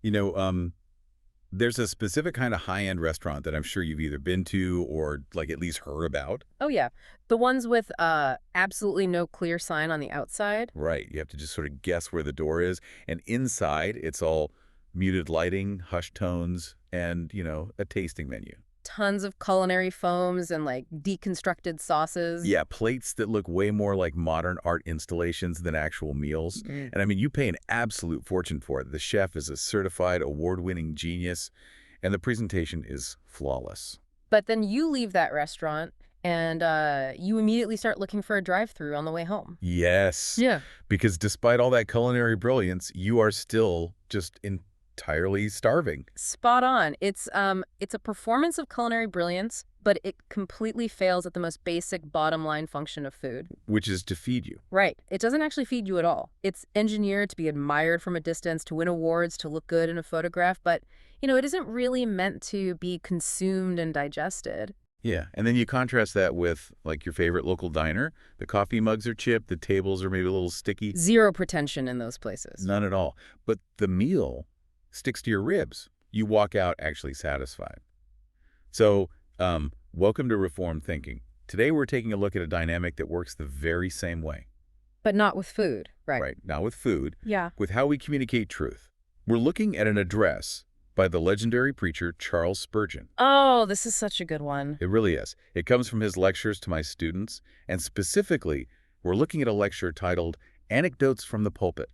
You know, there's a specific kind of high-end restaurant that I'm sure you've either been to or like at least heard about. Oh, yeah. The ones with absolutely no clear sign on the outside. Right. You have to just sort of guess where the door is. And inside, it's all muted lighting, hushed tones, and, a tasting menu. Tons of culinary foams and, like, deconstructed sauces. Yeah, plates that look way more like modern art installations than actual meals. Mm. And I mean, you pay an absolute fortune for it. The chef is a certified award-winning genius, and the presentation is flawless. But then you leave that restaurant and you immediately start looking for a drive-through on the way home. Yes, Yeah. because despite all that culinary brilliance, you are still just entirely starving, Spot on. It's a performance of culinary brilliance, but it completely fails at the most basic bottom line function of food. which is to feed you. Right. It doesn't actually feed you at all. It's engineered to be admired from a distance, to win awards, to look good in a photograph, but, it isn't really meant to be consumed and digested. Yeah, and then you contrast that with, like, your favorite local diner. The coffee mugs are chipped, the tables are maybe a little sticky. Zero pretension in those places. None at all. But the meal sticks to your ribs. You walk out actually satisfied. So, welcome to Reformed Thinking. Today we're taking a look at a dynamic that works the very same way. But not with food. Right. Right, not with food, Yeah. with how we communicate truth. We're looking at an address by the legendary preacher Charles Spurgeon. Oh, this is such a good one. It really is. It comes from his lectures to my students, and specifically, we're looking at a lecture titled Anecdotes from the Pulpit.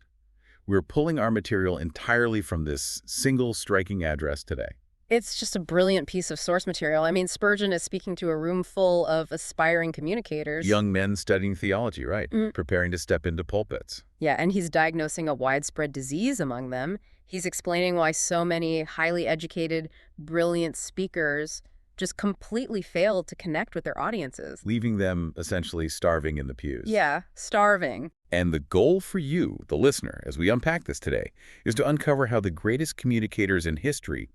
We're pulling our material entirely from this single striking address today. It's just a brilliant piece of source material. I mean, Spurgeon is speaking to a room full of aspiring communicators. Young men studying theology, right? Mm. Preparing to step into pulpits. Yeah, and he's diagnosing a widespread disease among them. He's explaining why so many highly educated, brilliant speakers just completely fail to connect with their audiences. Leaving them essentially starving in the pews. Yeah, starving. And the goal for you, the listener, as we unpack this today, is to uncover how the greatest communicators in history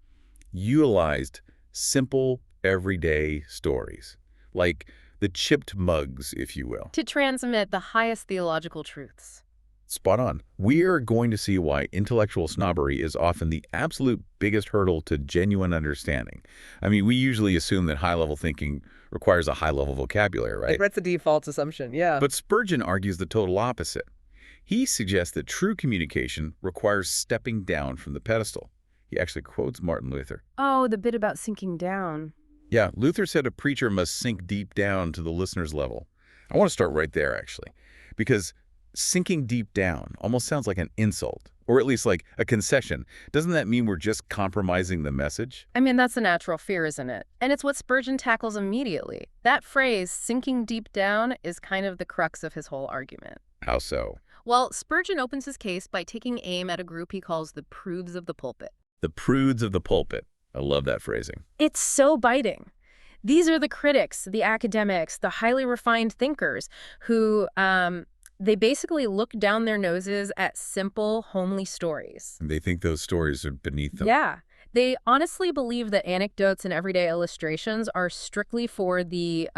utilized simple, everyday stories, like the chipped mugs, if you will. To transmit the highest theological truths. Spot on. We are going to see why intellectual snobbery is often the absolute biggest hurdle to genuine understanding. I mean, we usually assume that high-level thinking requires a high-level vocabulary, right? That's the default assumption, yeah. But Spurgeon argues the total opposite. He suggests that true communication requires stepping down from the pedestal. He actually quotes Martin Luther. Oh, the bit about sinking down. Yeah, Luther said a preacher must sink deep down to the listener's level. I want to start right there, actually, because sinking deep down almost sounds like an insult, or at least like a concession. Doesn't that mean we're just compromising the message? I mean, that's a natural fear, isn't it? And it's what Spurgeon tackles immediately. That phrase, sinking deep down, is kind of the crux of his whole argument. How so? Well, Spurgeon opens his case by taking aim at a group he calls the prudes of the pulpit. The prudes of the pulpit. I love that phrasing. It's so biting. These are the critics, the academics, the highly refined thinkers who, they basically look down their noses at simple, homely stories. And they think those stories are beneath them. Yeah. They honestly believe that anecdotes and everyday illustrations are strictly for the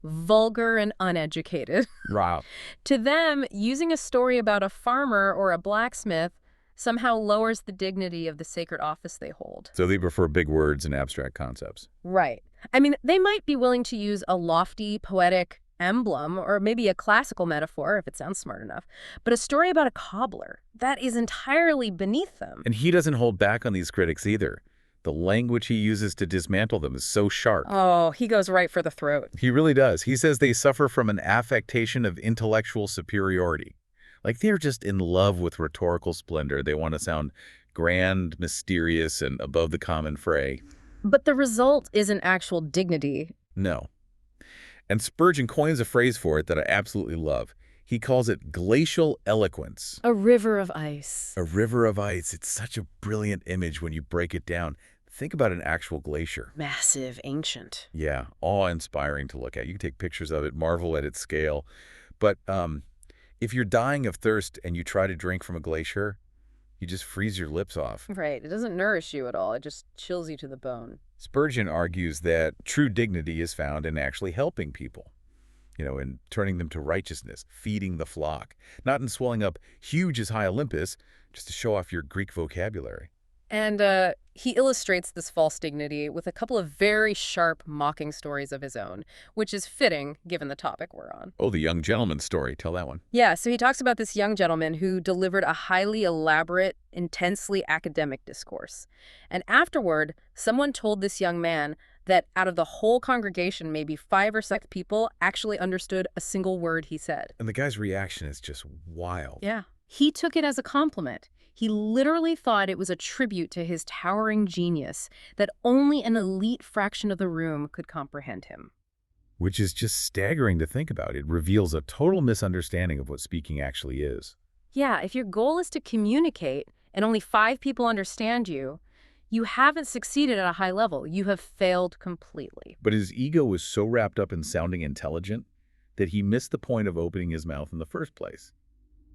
vulgar and uneducated. Wow. To them, using a story about a farmer or a blacksmith somehow lowers the dignity of the sacred office they hold. So they prefer big words and abstract concepts. Right. I mean, they might be willing to use a lofty, poetic emblem or maybe a classical metaphor if it sounds smart enough, but a story about a cobbler, that is entirely beneath them. And he doesn't hold back on these critics either. The language he uses to dismantle them is so sharp. Oh, he goes right for the throat. He really does. He says they suffer from an affectation of intellectual superiority. Like they're just in love with rhetorical splendor. They want to sound grand, mysterious, and above the common fray. But the result isn't actual dignity. No. And Spurgeon coins a phrase for it that I absolutely love. He calls it glacial eloquence. A river of ice. A river of ice. It's such a brilliant image when you break it down. Think about an actual glacier. Massive, ancient. Yeah, awe-inspiring to look at. You can take pictures of it, marvel at its scale. But if you're dying of thirst and you try to drink from a glacier, you just freeze your lips off. Right. It doesn't nourish you at all. It just chills you to the bone. Spurgeon argues that true dignity is found in actually helping people, in turning them to righteousness, feeding the flock, not in swelling up huge as high Olympus just to show off your Greek vocabulary. And he illustrates this false dignity with a couple of very sharp, mocking stories of his own, which is fitting given the topic we're on. Oh, the young gentleman's story. Tell that one. Yeah, so he talks about this young gentleman who delivered a highly elaborate, intensely academic discourse. And afterward, someone told this young man that out of the whole congregation, maybe 5 or 6 people actually understood a single word he said. And the guy's reaction is just wild. Yeah. He took it as a compliment. He literally thought it was a tribute to his towering genius that only an elite fraction of the room could comprehend him. Which is just staggering to think about. It reveals a total misunderstanding of what speaking actually is. Yeah, if your goal is to communicate and only 5 people understand you, you haven't succeeded at a high level. You have failed completely. But his ego was so wrapped up in sounding intelligent that he missed the point of opening his mouth in the first place.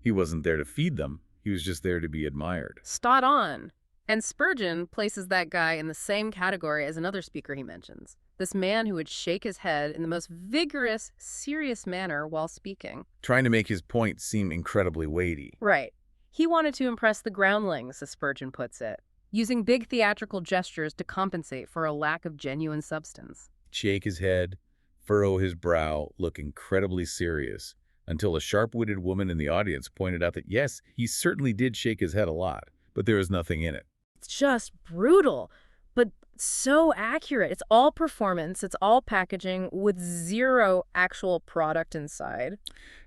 He wasn't there to feed them. He was just there to be admired. Spot on. And Spurgeon places that guy in the same category as another speaker he mentions. This man who would shake his head in the most vigorous, serious manner while speaking. Trying to make his point seem incredibly weighty. Right. He wanted to impress the groundlings, as Spurgeon puts it, using big theatrical gestures to compensate for a lack of genuine substance. Shake his head, furrow his brow, look incredibly serious, until a sharp-witted woman in the audience pointed out that yes, he certainly did shake his head a lot, but there was nothing in it. It's just brutal, but so accurate. It's all performance, it's all packaging with zero actual product inside.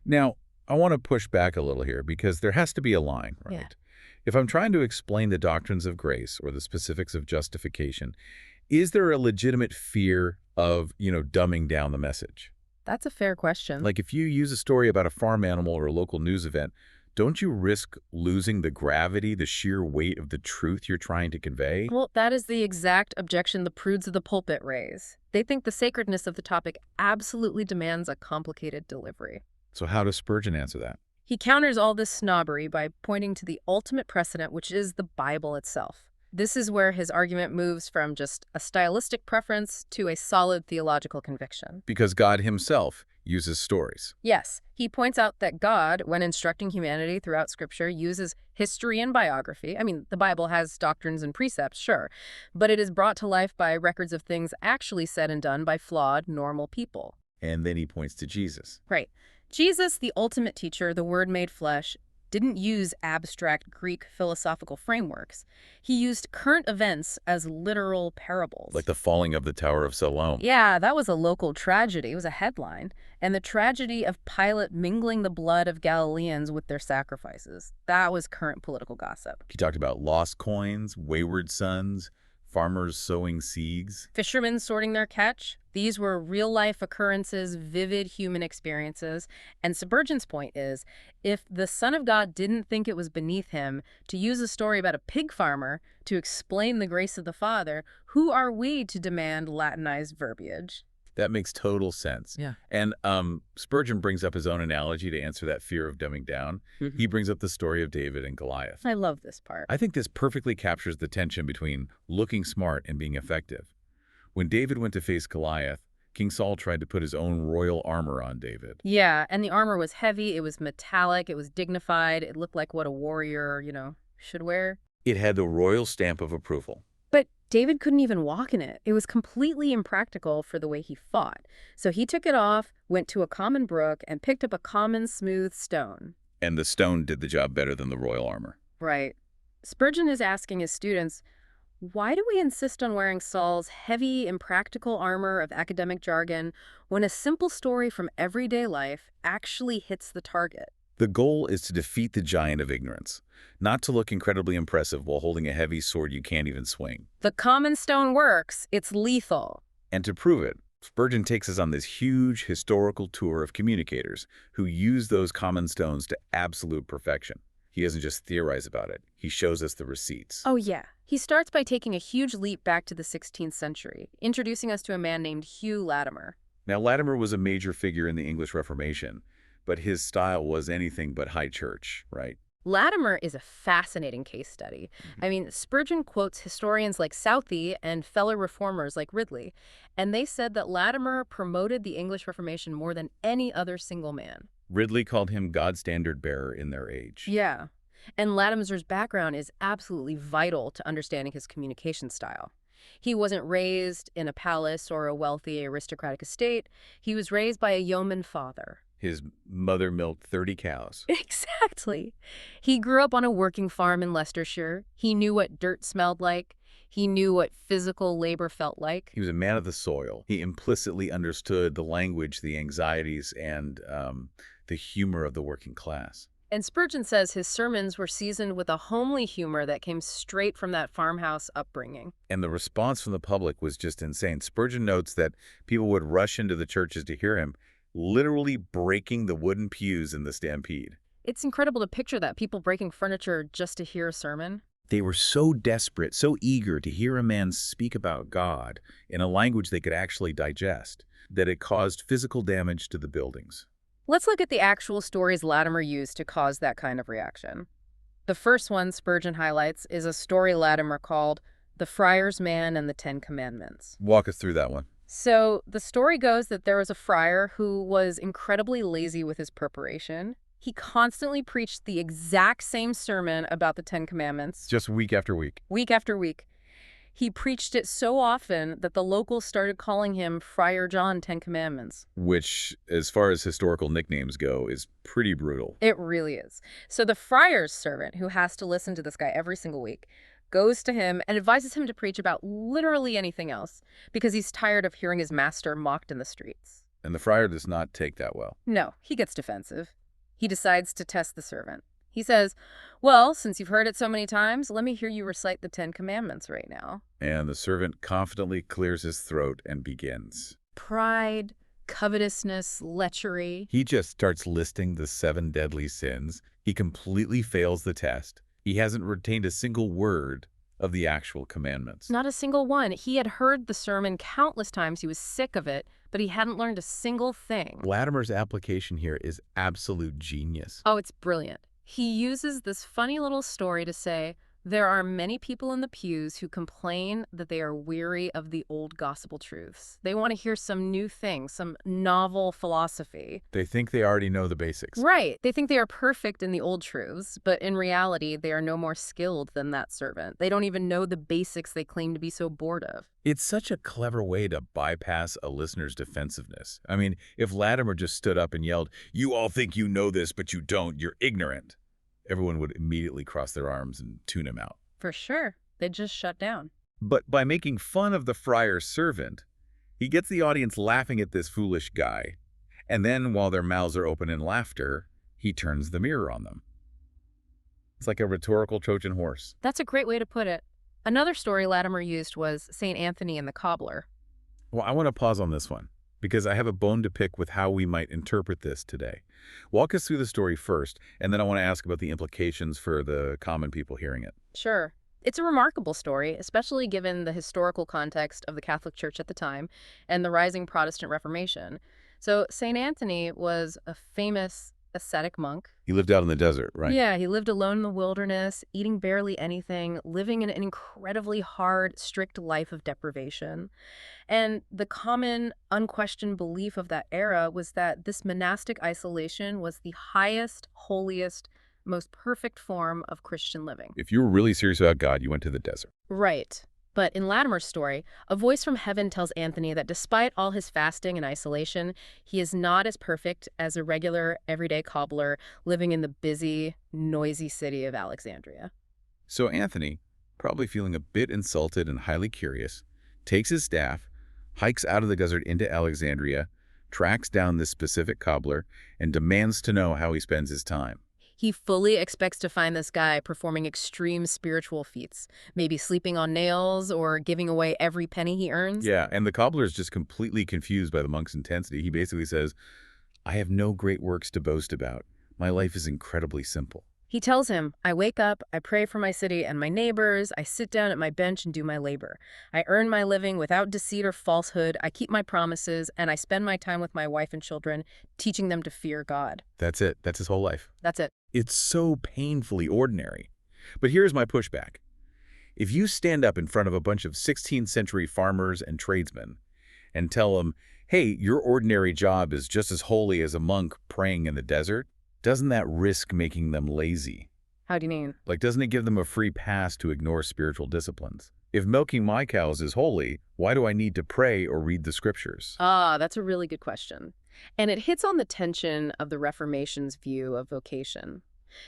Now, I want to push back a little here because there has to be a line, right? Yeah. If I'm trying to explain the doctrines of grace or the specifics of justification, is there a legitimate fear of, dumbing down the message? That's a fair question. Like if you use a story about a farm animal or a local news event, don't you risk losing the gravity, the sheer weight of the truth you're trying to convey? Well, that is the exact objection the prudes of the pulpit raise. They think the sacredness of the topic absolutely demands a complicated delivery. So how does Spurgeon answer that? He counters all this snobbery by pointing to the ultimate precedent, which is the Bible itself. This is where his argument moves from just a stylistic preference to a solid theological conviction. Because God himself uses stories. Yes, he points out that God, when instructing humanity throughout Scripture, uses history and biography. I mean, the Bible has doctrines and precepts, sure, but it is brought to life by records of things actually said and done by flawed, normal people. And then he points to Jesus. Right. Jesus, the ultimate teacher, the Word made flesh, didn't use abstract Greek philosophical frameworks. He used current events as literal parables. Like the falling of the Tower of Siloam. Yeah, that was a local tragedy. It was a headline. And the tragedy of Pilate mingling the blood of Galileans with their sacrifices. That was current political gossip. He talked about lost coins, wayward sons, farmers sowing seeds. Fishermen sorting their catch. These were real-life occurrences, vivid human experiences. And Spurgeon's point is, if the Son of God didn't think it was beneath him to use a story about a pig farmer to explain the grace of the Father, who are we to demand Latinized verbiage? That makes total sense. Yeah. And Spurgeon brings up his own analogy to answer that fear of dumbing down. He brings up the story of David and Goliath. I love this part. I think this perfectly captures the tension between looking smart and being effective. When David went to face Goliath, King Saul tried to put his own royal armor on David. Yeah, and the armor was heavy, it was metallic, it was dignified, it looked like what a warrior, should wear. It had the royal stamp of approval. But David couldn't even walk in it. It was completely impractical for the way he fought. So he took it off, went to a common brook, and picked up a common smooth stone. And the stone did the job better than the royal armor. Right. Spurgeon is asking his students, why do we insist on wearing Saul's heavy, impractical armor of academic jargon when a simple story from everyday life actually hits the target? The goal is to defeat the giant of ignorance, not to look incredibly impressive while holding a heavy sword you can't even swing. The common stone works. It's lethal. And to prove it, Spurgeon takes us on this huge historical tour of communicators who use those common stones to absolute perfection. He doesn't just theorize about it. He shows us the receipts. Oh, yeah. He starts by taking a huge leap back to the 16th century, introducing us to a man named Hugh Latimer. Now, Latimer was a major figure in the English Reformation, but his style was anything but high church, right? Latimer is a fascinating case study. I mean, Spurgeon quotes historians like Southey and fellow reformers like Ridley, and they said that Latimer promoted the English Reformation more than any other single man. Ridley called him God's standard bearer in their age. Yeah. And Latimer's background is absolutely vital to understanding his communication style. He wasn't raised in a palace or a wealthy aristocratic estate. He was raised by a yeoman father. His mother milked 30 cows. Exactly. He grew up on a working farm in Leicestershire. He knew what dirt smelled like. He knew what physical labor felt like. He was a man of the soil. He implicitly understood the language, the anxieties, and the humor of the working class. And Spurgeon says his sermons were seasoned with a homely humor that came straight from that farmhouse upbringing. And the response from the public was just insane. Spurgeon notes that people would rush into the churches to hear him, literally breaking the wooden pews in the stampede. It's incredible to picture that, people breaking furniture just to hear a sermon. They were so desperate, so eager to hear a man speak about God in a language they could actually digest, that it caused physical damage to the buildings. Let's look at the actual stories Latimer used to cause that kind of reaction. The first one Spurgeon highlights is a story Latimer called The Friar's Man and the Ten Commandments. Walk us through that one. So the story goes that there was a friar who was incredibly lazy with his preparation. He constantly preached the exact same sermon about the Ten Commandments. Just week after week. Week after week. He preached it so often that the locals started calling him Friar John 10 Commandments. Which, as far as historical nicknames go, is pretty brutal. It really is. So the friar's servant, who has to listen to this guy every single week, goes to him and advises him to preach about literally anything else because he's tired of hearing his master mocked in the streets. And the friar does not take that well. No, he gets defensive. He decides to test the servant. He says, well, since you've heard it so many times, let me hear you recite the 10 Commandments right now. And the servant confidently clears his throat and begins. Pride, covetousness, lechery. He just starts listing the 7 deadly sins. He completely fails the test. He hasn't retained a single word of the actual commandments. Not a single one. He had heard the sermon countless times. He was sick of it, but he hadn't learned a single thing. Latimer's application here is absolute genius. Oh, it's brilliant. He uses this funny little story to say, there are many people in the pews who complain that they are weary of the old gospel truths. They want to hear some new thing, some novel philosophy. They think they already know the basics. Right. They think they are perfect in the old truths, but in reality, they are no more skilled than that servant. They don't even know the basics they claim to be so bored of. It's such a clever way to bypass a listener's defensiveness. I mean, if Latimer just stood up and yelled, "You all think you know this, but you don't, you're ignorant," everyone would immediately cross their arms and tune him out. For sure. They'd just shut down. But by making fun of the friar's servant, he gets the audience laughing at this foolish guy. And then, while their mouths are open in laughter, he turns the mirror on them. It's like a rhetorical Trojan horse. That's a great way to put it. Another story Latimer used was St. Anthony and the Cobbler. Well, I want to pause on this one, because I have a bone to pick with how we might interpret this today. Walk us through the story first, and then I want to ask about the implications for the common people hearing it. Sure. It's a remarkable story, especially given the historical context of the Catholic Church at the time and the rising Protestant Reformation. So St. Anthony was a famous ascetic monk. He lived out in the desert, right? Yeah, he lived alone in the wilderness, eating barely anything, living in an incredibly hard, strict life of deprivation. And the common, unquestioned belief of that era was that this monastic isolation was the highest, holiest, most perfect form of Christian living. If you were really serious about God, you went to the desert. Right. But in Latimer's story, a voice from heaven tells Anthony that despite all his fasting and isolation, he is not as perfect as a regular, everyday cobbler living in the busy, noisy city of Alexandria. So Anthony, probably feeling a bit insulted and highly curious, takes his staff, hikes out of the desert into Alexandria, tracks down this specific cobbler, and demands to know how he spends his time. He fully expects to find this guy performing extreme spiritual feats, maybe sleeping on nails or giving away every penny he earns. Yeah, and the cobbler is just completely confused by the monk's intensity. He basically says, "I have no great works to boast about. My life is incredibly simple." He tells him, I wake up, I pray for my city and my neighbors, I sit down at my bench and do my labor. I earn my living without deceit or falsehood, I keep my promises, and I spend my time with my wife and children, teaching them to fear God. That's it. That's his whole life. That's it. It's so painfully ordinary. But here's my pushback. If you stand up in front of a bunch of 16th century farmers and tradesmen and tell them, hey, your ordinary job is just as holy as a monk praying in the desert, doesn't that risk making them lazy? How do you mean? Like, doesn't it give them a free pass to ignore spiritual disciplines? If milking my cows is holy, why do I need to pray or read the scriptures? Ah, that's a really good question. And it hits on the tension of the Reformation's view of vocation.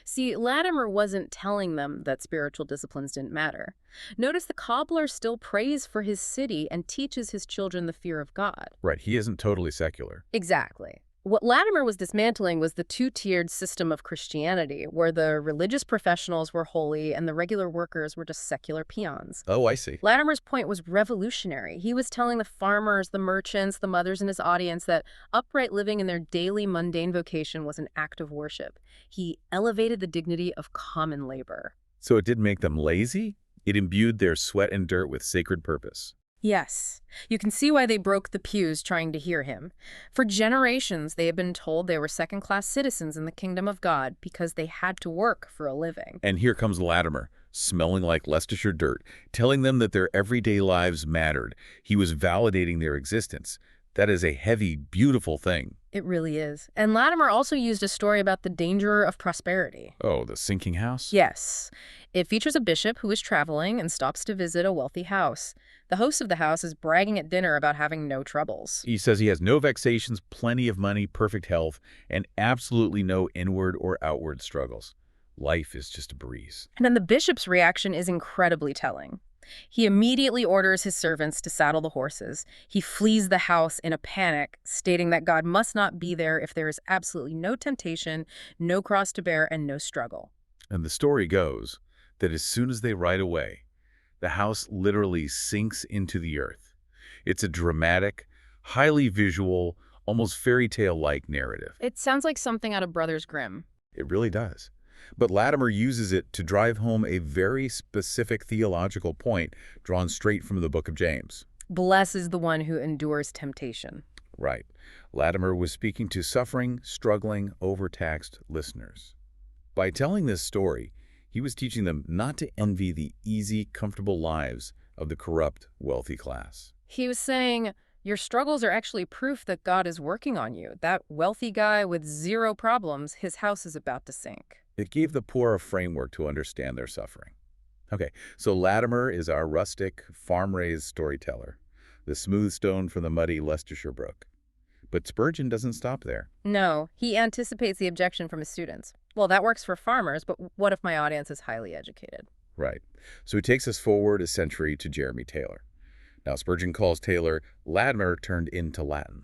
See, Latimer wasn't telling them that spiritual disciplines didn't matter. Notice the cobbler still prays for his city and teaches his children the fear of God. Right, he isn't totally secular. Exactly. What Latimer was dismantling was the two-tiered system of Christianity, where the religious professionals were holy and the regular workers were just secular peons. Oh, I see. Latimer's point was revolutionary. He was telling the farmers, the merchants, the mothers in his audience that upright living in their daily mundane vocation was an act of worship. He elevated the dignity of common labor. So it didn't make them lazy? It imbued their sweat and dirt with sacred purpose. Yes, you can see why they broke the pews trying to hear him. For generations, they had been told they were second-class citizens in the kingdom of God because they had to work for a living. And here comes Latimer, smelling like Leicestershire dirt, telling them that their everyday lives mattered. He was validating their existence. That is a heavy, beautiful thing. It really is. And Latimer also used a story about the danger of prosperity. Oh, the sinking house? Yes. It features a bishop who is traveling and stops to visit a wealthy house. The host of the house is bragging at dinner about having no troubles. He says he has no vexations, plenty of money, perfect health, and absolutely no inward or outward struggles. Life is just a breeze. And then the bishop's reaction is incredibly telling. He immediately orders his servants to saddle the horses. He flees the house in a panic, stating that God must not be there if there is absolutely no temptation, no cross to bear, and no struggle. And the story goes that as soon as they ride away, the house literally sinks into the earth. It's a dramatic, highly visual, almost fairy tale-like narrative. It sounds like something out of Brothers Grimm. It really does. But Latimer uses it to drive home a very specific theological point drawn straight from the book of James. Blessed is the one who endures temptation. Right. Latimer was speaking to suffering, struggling, overtaxed listeners. By telling this story, he was teaching them not to envy the easy, comfortable lives of the corrupt, wealthy class. He was saying, your struggles are actually proof that God is working on you. That wealthy guy with zero problems, his house is about to sink. It gave the poor a framework to understand their suffering. Okay, so Latimer is our rustic, farm-raised storyteller, the smooth stone from the muddy Leicestershire brook. But Spurgeon doesn't stop there. No, he anticipates the objection from his students. Well, that works for farmers, but what if my audience is highly educated? Right. So he takes us forward a century to Jeremy Taylor. Now, Spurgeon calls Taylor Latimer turned into Latin.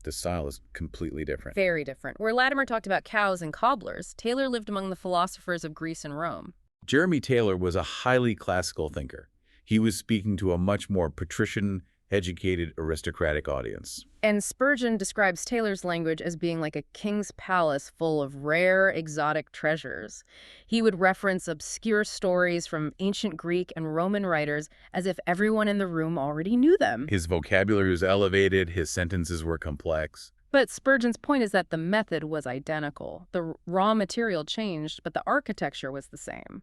The style is completely different. Very different. Where Latimer talked about cows and cobblers, Taylor lived among the philosophers of Greece and Rome. Jeremy Taylor was a highly classical thinker. He was speaking to a much more patrician, educated, aristocratic audience. And Spurgeon describes Taylor's language as being like a king's palace full of rare, exotic treasures. He would reference obscure stories from ancient Greek and Roman writers as if everyone in the room already knew them. His vocabulary was elevated, his sentences were complex. But Spurgeon's point is that the method was identical. The raw material changed, but the architecture was the same.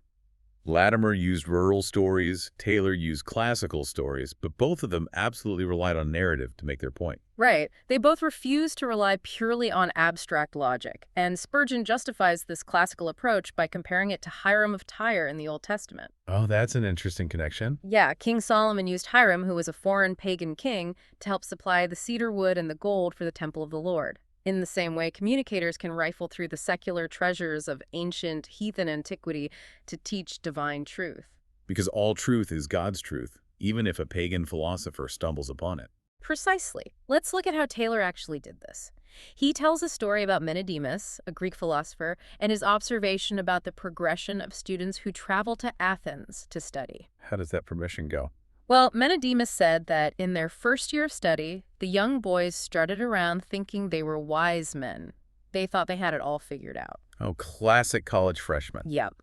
Latimer used rural stories, Taylor used classical stories, but both of them absolutely relied on narrative to make their point. Right. They both refused to rely purely on abstract logic, and Spurgeon justifies this classical approach by comparing it to Hiram of Tyre in the Old Testament. Oh, that's an interesting connection. Yeah, King Solomon used Hiram, who was a foreign pagan king, to help supply the cedar wood and the gold for the temple of the Lord. In the same way, communicators can rifle through the secular treasures of ancient heathen antiquity to teach divine truth. Because all truth is God's truth, even if a pagan philosopher stumbles upon it. Precisely. Let's look at how Taylor actually did this. He tells a story about Menedemus, a Greek philosopher, and his observation about the progression of students who travel to Athens to study. How does that progression go? Well, Menedemus said that in their first year of study, the young boys strutted around thinking they were wise men. They thought they had it all figured out. Oh, classic college freshman. Yep.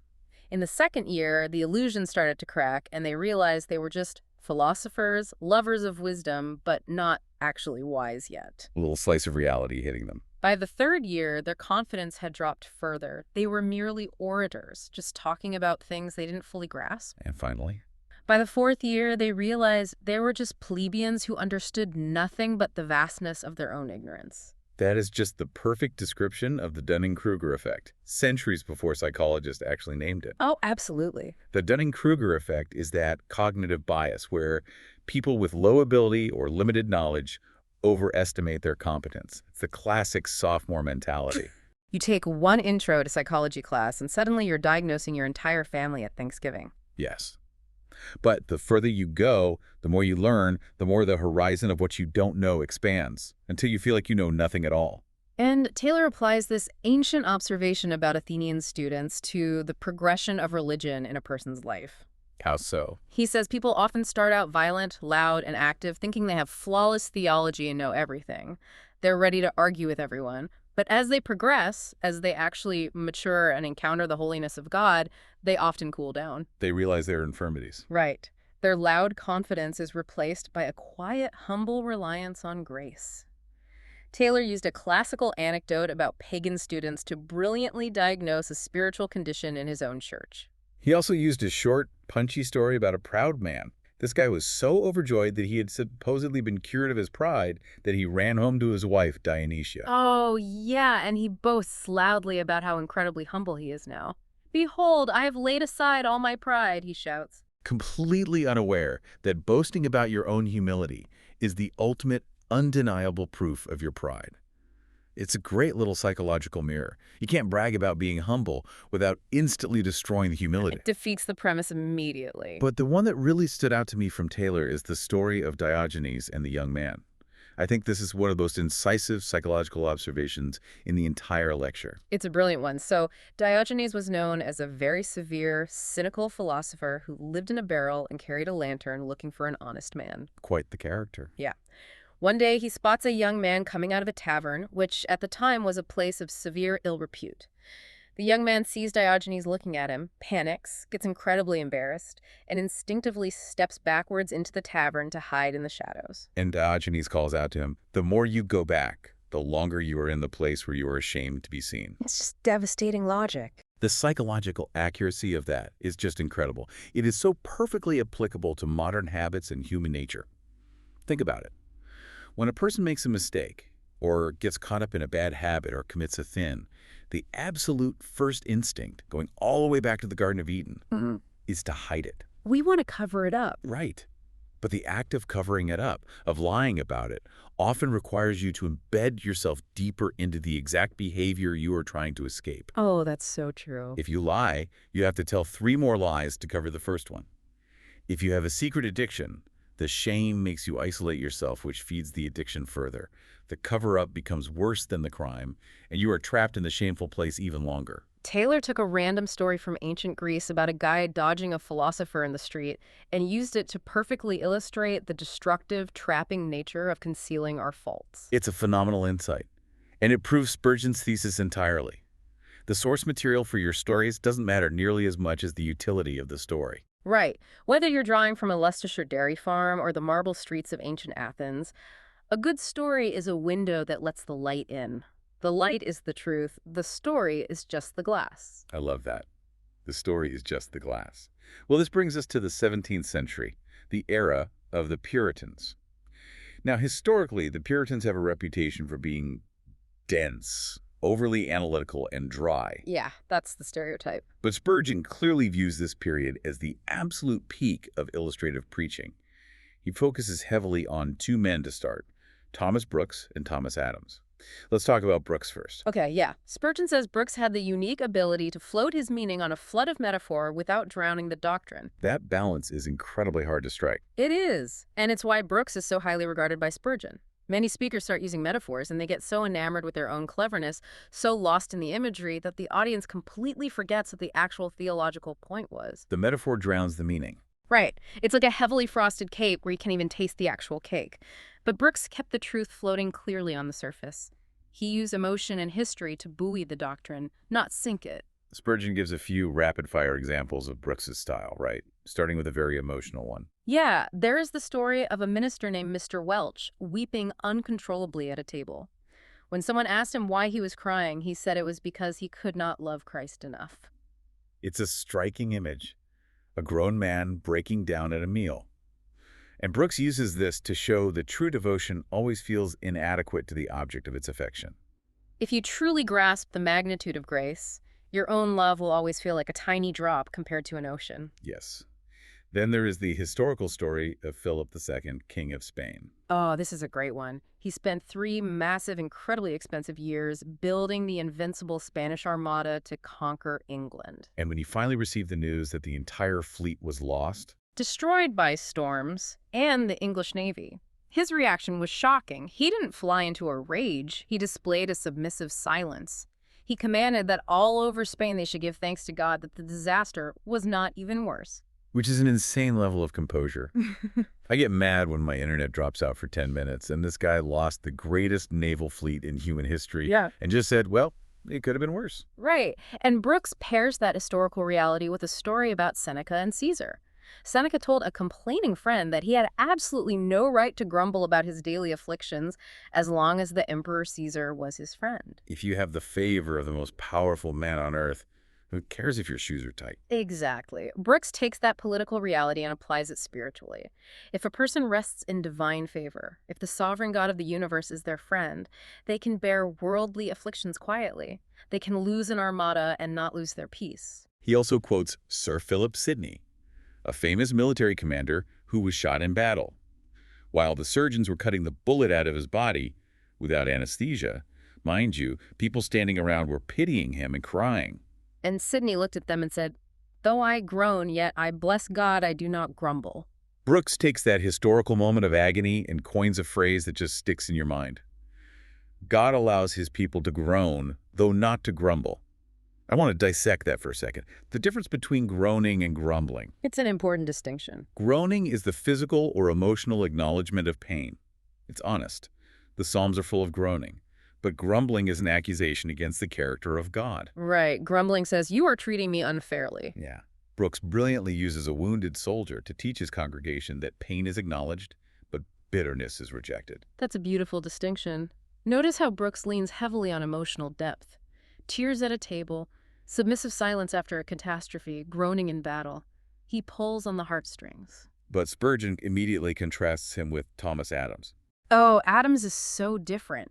In the second year, the illusion started to crack, and they realized they were just philosophers, lovers of wisdom, but not actually wise yet. A little slice of reality hitting them. By the third year, their confidence had dropped further. They were merely orators, just talking about things they didn't fully grasp. And finally? By the fourth year, they realized they were just plebeians who understood nothing but the vastness of their own ignorance. That is just the perfect description of the Dunning-Kruger effect, centuries before psychologists actually named it. Oh, absolutely. The Dunning-Kruger effect is that cognitive bias where people with low ability or limited knowledge overestimate their competence. It's the classic sophomore mentality. You take one intro to psychology class, and suddenly you're diagnosing your entire family at Thanksgiving. Yes. But the further you go, the more you learn, the more the horizon of what you don't know expands, until you feel like you know nothing at all. And Taylor applies this ancient observation about Athenian students to the progression of religion in a person's life. How so? He says people often start out violent, loud, and active, thinking they have flawless theology and know everything. They're ready to argue with everyone. But as they progress, as they actually mature and encounter the holiness of God, they often cool down. They realize their infirmities. Right. Their loud confidence is replaced by a quiet, humble reliance on grace. Taylor used a classical anecdote about pagan students to brilliantly diagnose a spiritual condition in his own church. He also used a short, punchy story about a proud man. This guy was so overjoyed that he had supposedly been cured of his pride that he ran home to his wife, Dionysia. Oh, yeah, and he boasts loudly about how incredibly humble he is now. "Behold, I have laid aside all my pride," he shouts. Completely unaware that boasting about your own humility is the ultimate, undeniable proof of your pride. It's a great little psychological mirror. You can't brag about being humble without instantly destroying the humility. It defeats the premise immediately. But the one that really stood out to me from Taylor is the story of Diogenes and the young man. I think this is one of the most incisive psychological observations in the entire lecture. It's a brilliant one. So Diogenes was known as a very severe, cynical philosopher who lived in a barrel and carried a lantern looking for an honest man. Quite the character. Yeah. One day, he spots a young man coming out of a tavern, which at the time was a place of severe ill repute. The young man sees Diogenes looking at him, panics, gets incredibly embarrassed, and instinctively steps backwards into the tavern to hide in the shadows. And Diogenes calls out to him, "The more you go back, the longer you are in the place where you are ashamed to be seen." It's just devastating logic. The psychological accuracy of that is just incredible. It is so perfectly applicable to modern habits and human nature. Think about it. When a person makes a mistake, or gets caught up in a bad habit or commits a sin, the absolute first instinct, going all the way back to the Garden of Eden, is to hide it. We want to cover it up. Right. But the act of covering it up, of lying about it, often requires you to embed yourself deeper into the exact behavior you are trying to escape. Oh, that's so true. If you lie, you have to tell 3 more lies to cover the first one. If you have a secret addiction, the shame makes you isolate yourself, which feeds the addiction further. The cover-up becomes worse than the crime, and you are trapped in the shameful place even longer. Taylor took a random story from ancient Greece about a guy dodging a philosopher in the street and used it to perfectly illustrate the destructive, trapping nature of concealing our faults. It's a phenomenal insight, and it proves Spurgeon's thesis entirely. The source material for your stories doesn't matter nearly as much as the utility of the story. Right. Whether you're drawing from a Leicestershire dairy farm or the marble streets of ancient Athens, a good story is a window that lets the light in. The light is the truth. The story is just the glass. I love that. The story is just the glass. Well, this brings us to the 17th century, the era of the Puritans. Now, historically, the Puritans have a reputation for being dense, overly analytical, and dry. Yeah, that's the stereotype. But Spurgeon clearly views this period as the absolute peak of illustrative preaching. He focuses heavily on 2 men to start, Thomas Brooks and Thomas Adams. Let's talk about Brooks first. Okay, yeah. Spurgeon says Brooks had the unique ability to float his meaning on a flood of metaphor without drowning the doctrine. That balance is incredibly hard to strike. It is. And it's why Brooks is so highly regarded by Spurgeon. Many speakers start using metaphors, and they get so enamored with their own cleverness, so lost in the imagery, that the audience completely forgets what the actual theological point was. The metaphor drowns the meaning. Right. It's like a heavily frosted cake where you can't even taste the actual cake. But Brooks kept the truth floating clearly on the surface. He used emotion and history to buoy the doctrine, not sink it. Spurgeon gives a few rapid-fire examples of Brooks's style, right? Starting with a very emotional one. Yeah, there is the story of a minister named Mr. Welch weeping uncontrollably at a table. When someone asked him why he was crying, he said it was because he could not love Christ enough. It's a striking image. A grown man breaking down at a meal. And Brooks uses this to show that true devotion always feels inadequate to the object of its affection. If you truly grasp the magnitude of grace, your own love will always feel like a tiny drop compared to an ocean. Yes. Then there is the historical story of Philip II, King of Spain. Oh, this is a great one. He spent 3 massive, incredibly expensive years building the invincible Spanish Armada to conquer England. And when he finally received the news that the entire fleet was lost, Destroyed by storms and the English Navy, his reaction was shocking. He didn't fly into a rage. He displayed a submissive silence. He commanded that all over Spain they should give thanks to God that the disaster was not even worse. which is an insane level of composure. I get mad when my internet drops out for 10 minutes, and this guy lost the greatest naval fleet in human history and just said, well, it could have been worse. Right. And Brooks pairs that historical reality with a story about Seneca and Caesar. Seneca told a complaining friend that he had absolutely no right to grumble about his daily afflictions as long as the Emperor Caesar was his friend. If you have the favor of the most powerful man on earth, who cares if your shoes are tight? Exactly. Brooks takes that political reality and applies it spiritually. If a person rests in divine favor, if the sovereign God of the universe is their friend, they can bear worldly afflictions quietly. They can lose an armada and not lose their peace. He also quotes Sir Philip Sidney, a famous military commander who was shot in battle. While the surgeons were cutting the bullet out of his body without anesthesia, mind you, people standing around were pitying him and crying. And Sidney looked at them and said, "Though I groan, yet I bless God I do not grumble." Brooks takes that historical moment of agony and coins a phrase that just sticks in your mind. God allows his people to groan, though not to grumble. I want to dissect that for a second. The difference between groaning and grumbling. It's an important distinction. Groaning is the physical or emotional acknowledgement of pain. It's honest. The Psalms are full of groaning. But grumbling is an accusation against the character of God. Right. Grumbling says, "You are treating me unfairly." Yeah. Brooks brilliantly uses a wounded soldier to teach his congregation that pain is acknowledged, but bitterness is rejected. That's a beautiful distinction. Notice how Brooks leans heavily on emotional depth. Tears at a table, submissive silence after a catastrophe, groaning in battle. He pulls on the heartstrings. But Spurgeon immediately contrasts him with Thomas Adams. Oh, Adams is so different.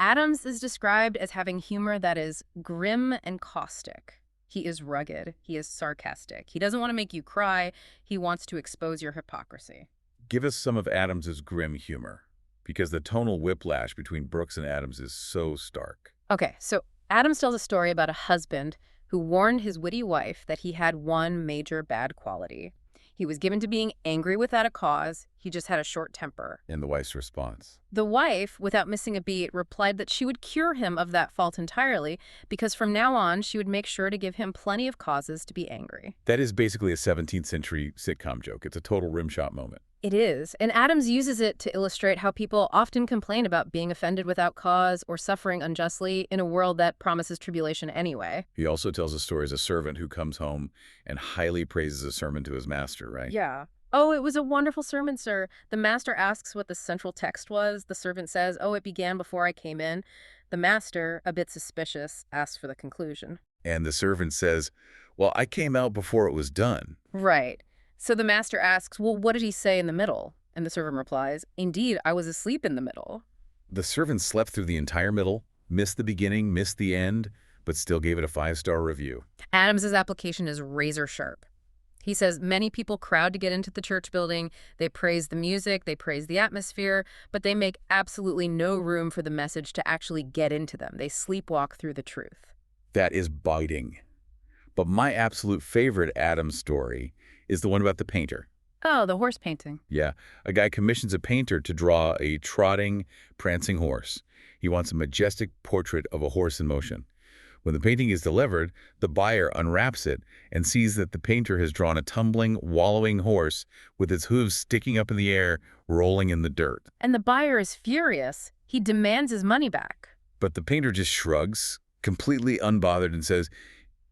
Adams is described as having humor that is grim and caustic. He is rugged. He is sarcastic. He doesn't want to make you cry. He wants to expose your hypocrisy. Give us some of Adams's grim humor, because the tonal whiplash between Brooks and Adams is so stark. Okay, so Adams tells a story about a husband who warned his witty wife that he had one major bad quality. He was given to being angry without a cause. He just had a short temper. And the wife's response. The wife, without missing a beat, replied that she would cure him of that fault entirely because from now on she would make sure to give him plenty of causes to be angry. That is basically a 17th century sitcom joke. It's a total rimshot moment. It is, and Adams uses it to illustrate how people often complain about being offended without cause or suffering unjustly in a world that promises tribulation anyway. He also tells a story as a servant who comes home and highly praises a sermon to his master, right? Yeah. "Oh, it was a wonderful sermon, sir." The master asks what the central text was. The servant says, "Oh, it began before I came in." The master, a bit suspicious, asks for the conclusion. And the servant says, well, I came out before it was done. Right. So the master asks, "Well, what did he say in the middle?" And the servant replies, "Indeed, I was asleep in the middle." The servant slept through the entire middle, missed the beginning, missed the end, but still gave it a 5-star review. Adams's application is razor sharp. He says many people crowd to get into the church building. They praise the music, they praise the atmosphere, but they make absolutely no room for the message to actually get into them. They sleepwalk through the truth. That is biting. But my absolute favorite Adams story is the one about the painter. Oh, the horse painting. Yeah, a guy commissions a painter to draw a trotting, prancing horse. He wants a majestic portrait of a horse in motion. When the painting is delivered, the buyer unwraps it and sees that the painter has drawn a tumbling, wallowing horse with its hooves sticking up in the air, rolling in the dirt. And the buyer is furious. He demands his money back. But the painter just shrugs, completely unbothered, and says,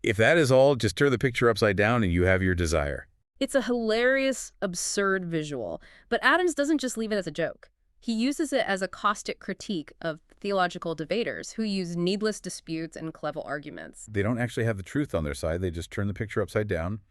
if that is all, just turn the picture upside down and you have your desire. It's a hilarious, absurd visual. But Adams doesn't just leave it as a joke. He uses it as a caustic critique of theological debaters who use needless disputes and clever arguments. They don't actually have the truth on their side. They just turn the picture upside down.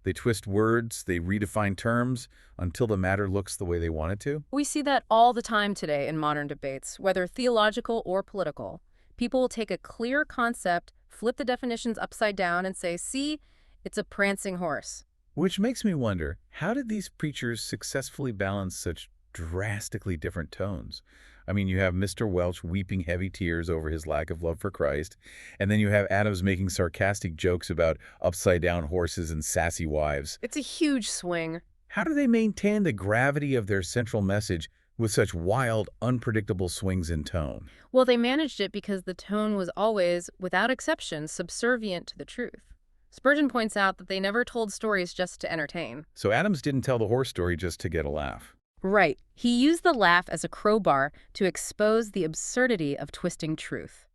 They twist words, they redefine terms until the matter looks the way they want it to. We see that all the time today in modern debates, whether theological or political. People will take a clear concept, flip the definitions upside down, and say, see, it's a prancing horse. Which makes me wonder, how did these preachers successfully balance such drastically different tones? I mean, you have Mr. Welch weeping heavy tears over his lack of love for Christ, and then you have Adams making sarcastic jokes about upside-down horses and sassy wives. It's a huge swing. How do they maintain the gravity of their central message with such wild, unpredictable swings in tone? Well, they managed it because the tone was always, without exception, subservient to the truth. Spurgeon points out that they never told stories just to entertain. So Adams didn't tell the horse story just to get a laugh. Right. He used the laugh as a crowbar to expose the absurdity of twisting truth.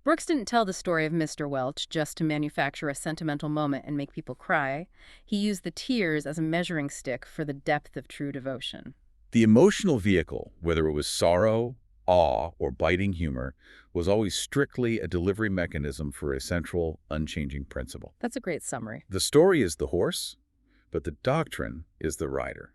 Brooks didn't tell the story of Mr. Welch just to manufacture a sentimental moment and make people cry. He used the tears as a measuring stick for the depth of true devotion. The emotional vehicle, whether it was sorrow, awe, or biting humor, was always strictly a delivery mechanism for a central, unchanging principle. That's a great summary. The story is the horse, but the doctrine is the rider.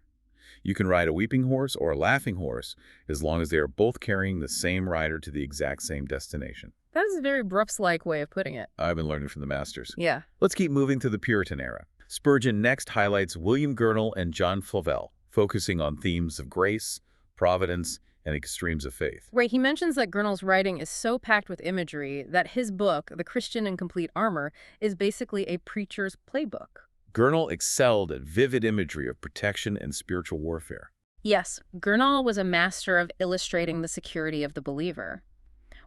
You can ride a weeping horse or a laughing horse as long as they are both carrying the same rider to the exact same destination. That is a very Brooks-like way of putting it. I've been learning from the masters. Yeah. Let's keep moving to the Puritan era. Spurgeon next highlights William Gurnall and John Flavel, focusing on themes of grace, providence, and extremes of faith. Right, he mentions that Gurnall's writing is so packed with imagery that his book, The Christian in Complete Armor, is basically a preacher's playbook. Gurnall excelled at vivid imagery of protection and spiritual warfare. Yes, Gurnall was a master of illustrating the security of the believer.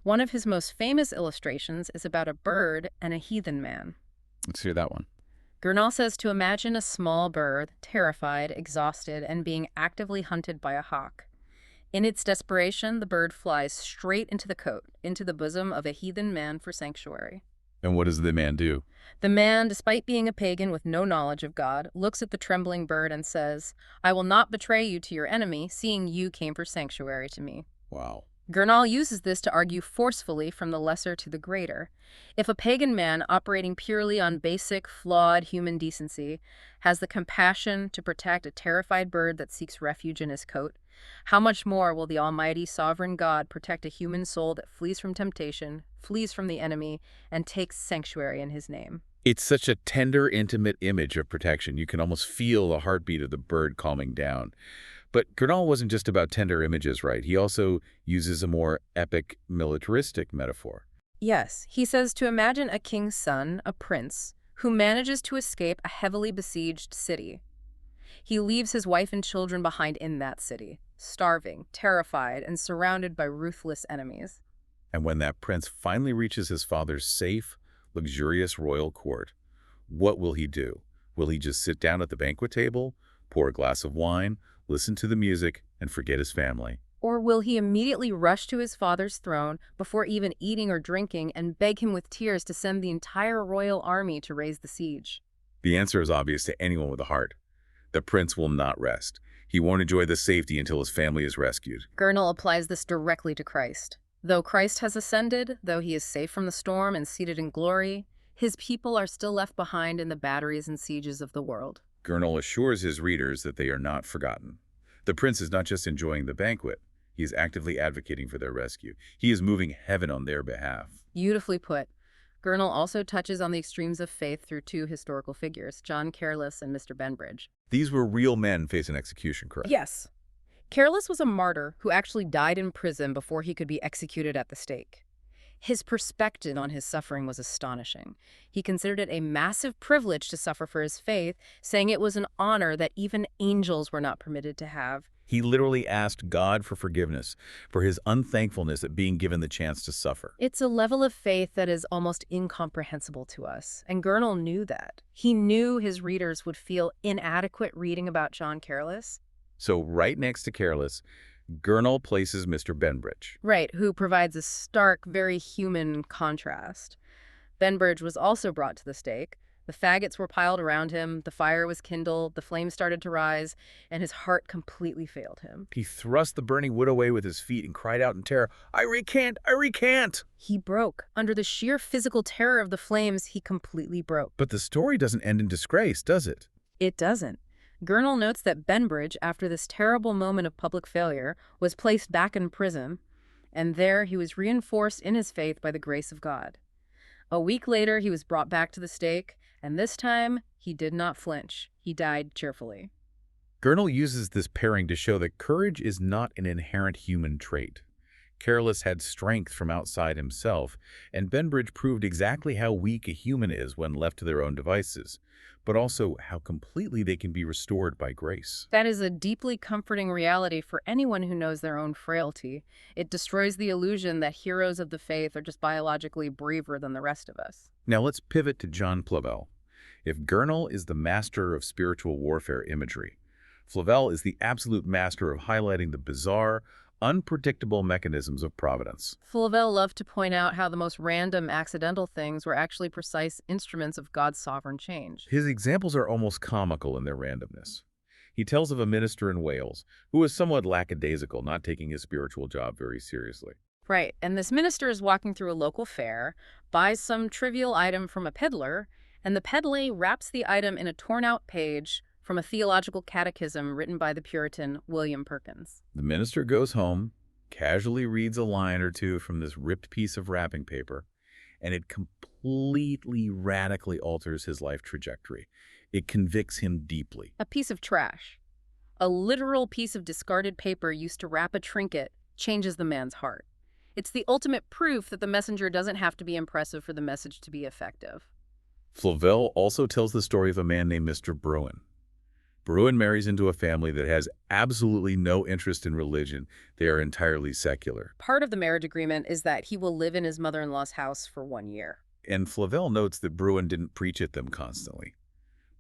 One of his most famous illustrations is about a bird and a heathen man. Let's hear that one. Gurnall says to imagine a small bird, terrified, exhausted, and being actively hunted by a hawk. In its desperation, the bird flies straight into the coat, into the bosom of a heathen man for sanctuary. And what does the man do? The man, despite being a pagan with no knowledge of God, looks at the trembling bird and says, I will not betray you to your enemy, seeing you came for sanctuary to me. Wow. Gurnall uses this to argue forcefully from the lesser to the greater. If a pagan man operating purely on basic, flawed human decency has the compassion to protect a terrified bird that seeks refuge in his coat, how much more will the almighty sovereign God protect a human soul that flees from temptation, flees from the enemy, and takes sanctuary in his name? It's such a tender, intimate image of protection. You can almost feel the heartbeat of the bird calming down. But Gurnall wasn't just about tender images, right? He also uses a more epic, militaristic metaphor. Yes, he says to imagine a king's son, a prince, who manages to escape a heavily besieged city. He leaves his wife and children behind in that city, starving, terrified, and surrounded by ruthless enemies. And when that prince finally reaches his father's safe, luxurious royal court, what will he do? Will he just sit down at the banquet table, pour a glass of wine, listen to the music, and forget his family? Or will he immediately rush to his father's throne before even eating or drinking and beg him with tears to send the entire royal army to raise the siege? The answer is obvious to anyone with a heart. The prince will not rest. He won't enjoy the safety until his family is rescued. Gurnall applies this directly to Christ. Though Christ has ascended, though he is safe from the storm and seated in glory, his people are still left behind in the batteries and sieges of the world. Gurnall assures his readers that they are not forgotten. The prince is not just enjoying the banquet. He is actively advocating for their rescue. He is moving heaven on their behalf. Beautifully put. Gurnall also touches on the extremes of faith through two historical figures, John Careless and Mr. Benbridge. These were real men facing execution, correct? Yes. Careless was a martyr who actually died in prison before he could be executed at the stake. His perspective on his suffering was astonishing. He considered it a massive privilege to suffer for his faith, saying it was an honor that even angels were not permitted to have. He literally asked God for forgiveness for his unthankfulness at being given the chance to suffer. It's a level of faith that is almost incomprehensible to us, and Gurnall knew that. He knew his readers would feel inadequate reading about John Careless. So right next to Careless, Gurnall places Mr. Benbridge. Right, who provides a stark, very human contrast. Benbridge was also brought to the stake. The faggots were piled around him, the fire was kindled, the flames started to rise, and his heart completely failed him. He thrust the burning wood away with his feet and cried out in terror, "I recant! I recant!" He broke. Under the sheer physical terror of the flames, he completely broke. But the story doesn't end in disgrace, does it? It doesn't. Gurnall notes that Benbridge, after this terrible moment of public failure, was placed back in prison, and there he was reinforced in his faith by the grace of God. A week later, he was brought back to the stake, and this time he did not flinch. He died cheerfully. Gurnall uses this pairing to show that courage is not an inherent human trait. Careless had strength from outside himself, and Benbridge proved exactly how weak a human is when left to their own devices, but also how completely they can be restored by grace. That is a deeply comforting reality for anyone who knows their own frailty. It destroys the illusion that heroes of the faith are just biologically braver than the rest of us. Now let's pivot to John Flavel. If Gurnall is the master of spiritual warfare imagery, Flavel is the absolute master of highlighting the bizarre, unpredictable mechanisms of providence. Flavel loved to point out how the most random, accidental things were actually precise instruments of God's sovereign change. His examples are almost comical in their randomness. He tells of a minister in Wales who was somewhat lackadaisical, not taking his spiritual job very seriously. Right, and this minister is walking through a local fair, buys some trivial item from a peddler, and the peddler wraps the item in a torn-out page from a theological catechism written by the Puritan William Perkins. The minister goes home, casually reads a line or two from this ripped piece of wrapping paper, and it completely, radically alters his life trajectory. It convicts him deeply. A piece of trash, a literal piece of discarded paper used to wrap a trinket, changes the man's heart. It's the ultimate proof that the messenger doesn't have to be impressive for the message to be effective. Flavel also tells the story of a man named Mr. Bruin. Bruin marries into a family that has absolutely no interest in religion. They are entirely secular. Part of the marriage agreement is that he will live in his mother-in-law's house for 1 year. And Flavel notes that Bruin didn't preach at them constantly.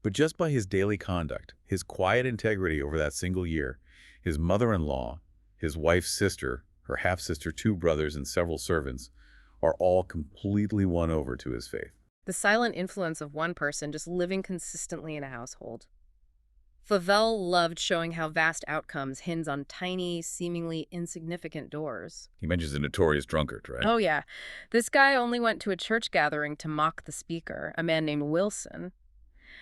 But just by his daily conduct, his quiet integrity over that single year, his mother-in-law, his wife's sister, her half-sister, 2 brothers, and several servants are all completely won over to his faith. The silent influence of one person just living consistently in a household. Flavel loved showing how vast outcomes hinge on tiny, seemingly insignificant doors. He mentions a notorious drunkard, right? Oh, yeah. This guy only went to a church gathering to mock the speaker, a man named Wilson.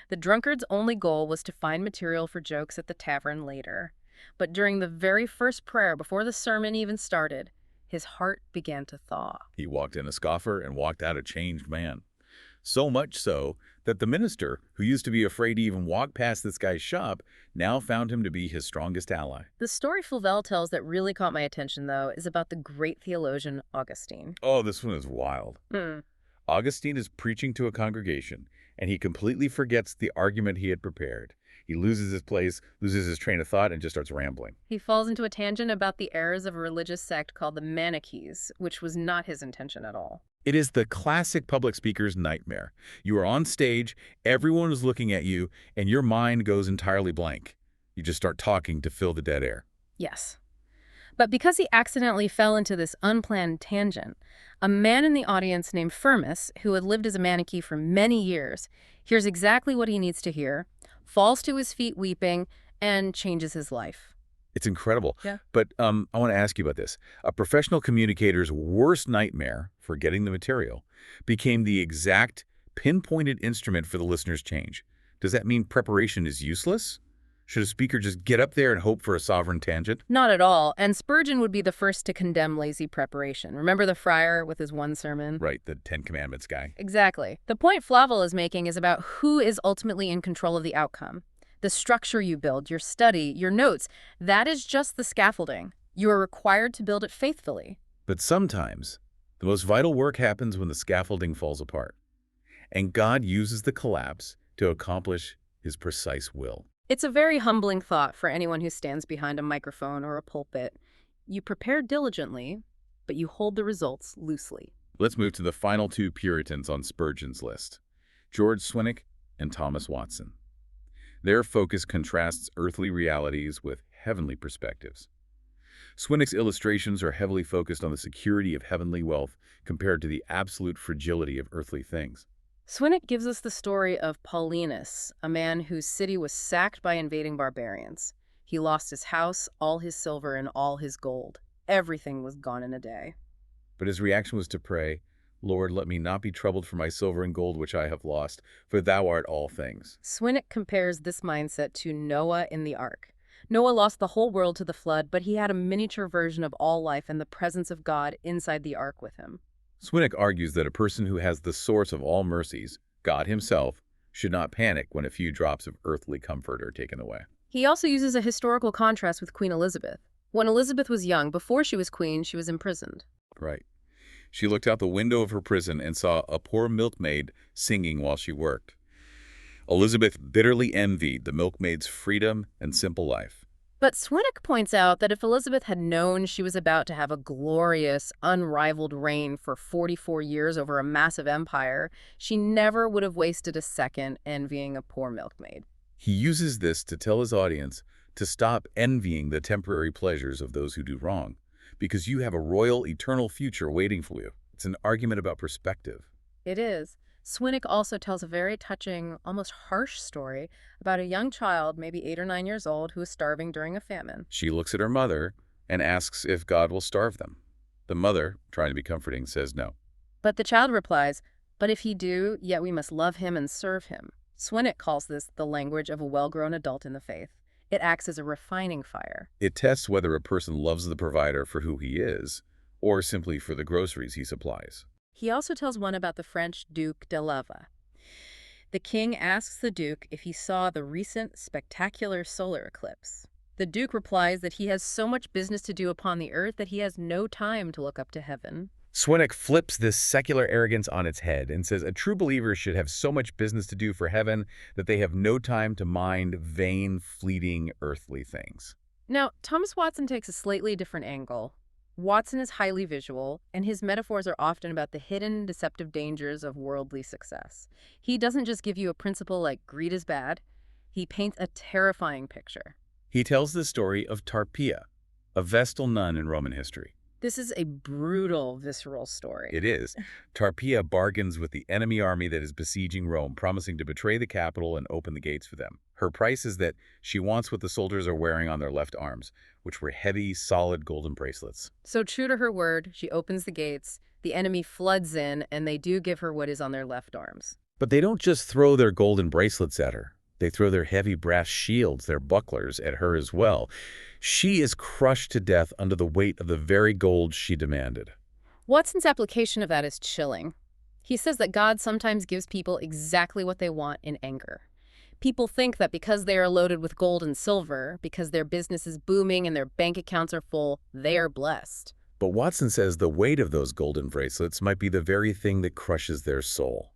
The drunkard's only goal was to find material for jokes at the tavern later. But during the very first prayer, before the sermon even started, his heart began to thaw. He walked in a scoffer and walked out a changed man. So much so that the minister, who used to be afraid to even walk past this guy's shop, now found him to be his strongest ally. The story Flavel tells that really caught my attention, though, is about the great theologian Augustine. Oh, this one is wild. Augustine is preaching to a congregation, and he completely forgets the argument he had prepared. He loses his place, loses his train of thought, and just starts rambling. He falls into a tangent about the errors of a religious sect called the Manichees, which was not his intention at all. It is the classic public speaker's nightmare. You are on stage, everyone is looking at you, and your mind goes entirely blank. You just start talking to fill the dead air. Yes. But because he accidentally fell into this unplanned tangent, a man in the audience named Firmus, who had lived as a Manichee for many years, hears exactly what he needs to hear, falls to his feet weeping, and changes his life. It's incredible. Yeah. But I want to ask you about this. A professional communicator's worst nightmare for getting the material became the exact pinpointed instrument for the listener's change. Does that mean preparation is useless? Should a speaker just get up there and hope for a sovereign tangent? Not at all. And Spurgeon would be the first to condemn lazy preparation. Remember the friar with his one sermon? Right, the 10 Commandments guy. Exactly. The point Flavel is making is about who is ultimately in control of the outcome. The structure you build, your study, your notes, that is just the scaffolding. You are required to build it faithfully. But sometimes, the most vital work happens when the scaffolding falls apart. And God uses the collapse to accomplish his precise will. It's a very humbling thought for anyone who stands behind a microphone or a pulpit. You prepare diligently, but you hold the results loosely. Let's move to the final 2 Puritans on Spurgeon's list, George Swinnock and Thomas Watson. Their focus contrasts earthly realities with heavenly perspectives. Swinnock's illustrations are heavily focused on the security of heavenly wealth compared to the absolute fragility of earthly things. Swinnock gives us the story of Paulinus, a man whose city was sacked by invading barbarians. He lost his house, all his silver, and all his gold. Everything was gone in a day. But his reaction was to pray, Lord, let me not be troubled for my silver and gold which I have lost, for thou art all things. Swinnock compares this mindset to Noah in the ark. Noah lost the whole world to the flood, but he had a miniature version of all life and the presence of God inside the ark with him. Swinnock argues that a person who has the source of all mercies, God himself, should not panic when a few drops of earthly comfort are taken away. He also uses a historical contrast with Queen Elizabeth. When Elizabeth was young, before she was queen, she was imprisoned. Right. She looked out the window of her prison and saw a poor milkmaid singing while she worked. Elizabeth bitterly envied the milkmaid's freedom and simple life. But Swinnock points out that if Elizabeth had known she was about to have a glorious, unrivaled reign for 44 years over a massive empire, she never would have wasted a second envying a poor milkmaid. He uses this to tell his audience to stop envying the temporary pleasures of those who do wrong, because you have a royal, eternal future waiting for you. It's an argument about perspective. It is. Swinnock also tells a very touching, almost harsh story about a young child, maybe 8 or 9 years old, who is starving during a famine. She looks at her mother and asks if God will starve them. The mother, trying to be comforting, says no. But the child replies, "But if he do, yet we must love him and serve him." Swinnock calls this the language of a well-grown adult in the faith. It acts as a refining fire. It tests whether a person loves the provider for who he is, or simply for the groceries he supplies. He also tells one about the French Duc de Lava. The king asks the duke if he saw the recent spectacular solar eclipse. The duke replies that he has so much business to do upon the earth that he has no time to look up to heaven. Swinnock flips this secular arrogance on its head and says a true believer should have so much business to do for heaven that they have no time to mind vain, fleeting, earthly things. Now, Thomas Watson takes a slightly different angle. Watson is highly visual, and his metaphors are often about the hidden, deceptive dangers of worldly success. He doesn't just give you a principle like greed is bad. He paints a terrifying picture. He tells the story of Tarpeia, a Vestal nun in Roman history. This is a brutal, visceral story. It is. Tarpeia bargains with the enemy army that is besieging Rome, promising to betray the capital and open the gates for them. Her price is that she wants what the soldiers are wearing on their left arms, which were heavy, solid golden bracelets. So true to her word, she opens the gates, the enemy floods in, and they do give her what is on their left arms. But they don't just throw their golden bracelets at her. They throw their heavy brass shields, their bucklers, at her as well. She is crushed to death under the weight of the very gold she demanded. Watson's application of that is chilling. He says that God sometimes gives people exactly what they want in anger. People think that because they are loaded with gold and silver, because their business is booming and their bank accounts are full, they are blessed. But Watson says the weight of those golden bracelets might be the very thing that crushes their soul.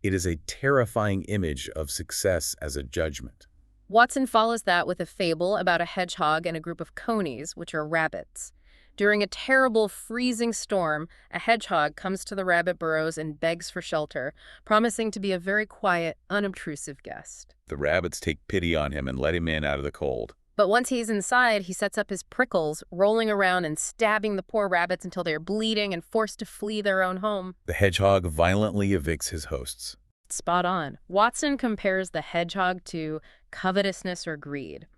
It is a terrifying image of success as a judgment. Watson follows that with a fable about a hedgehog and a group of conies, which are rabbits. During a terrible, freezing storm, a hedgehog comes to the rabbit burrows and begs for shelter, promising to be a very quiet, unobtrusive guest. The rabbits take pity on him and let him in out of the cold. But once he's inside, he sets up his prickles, rolling around and stabbing the poor rabbits until they're bleeding and forced to flee their own home. The hedgehog violently evicts his hosts. Spot on. Watson compares the hedgehog to covetousness or greed.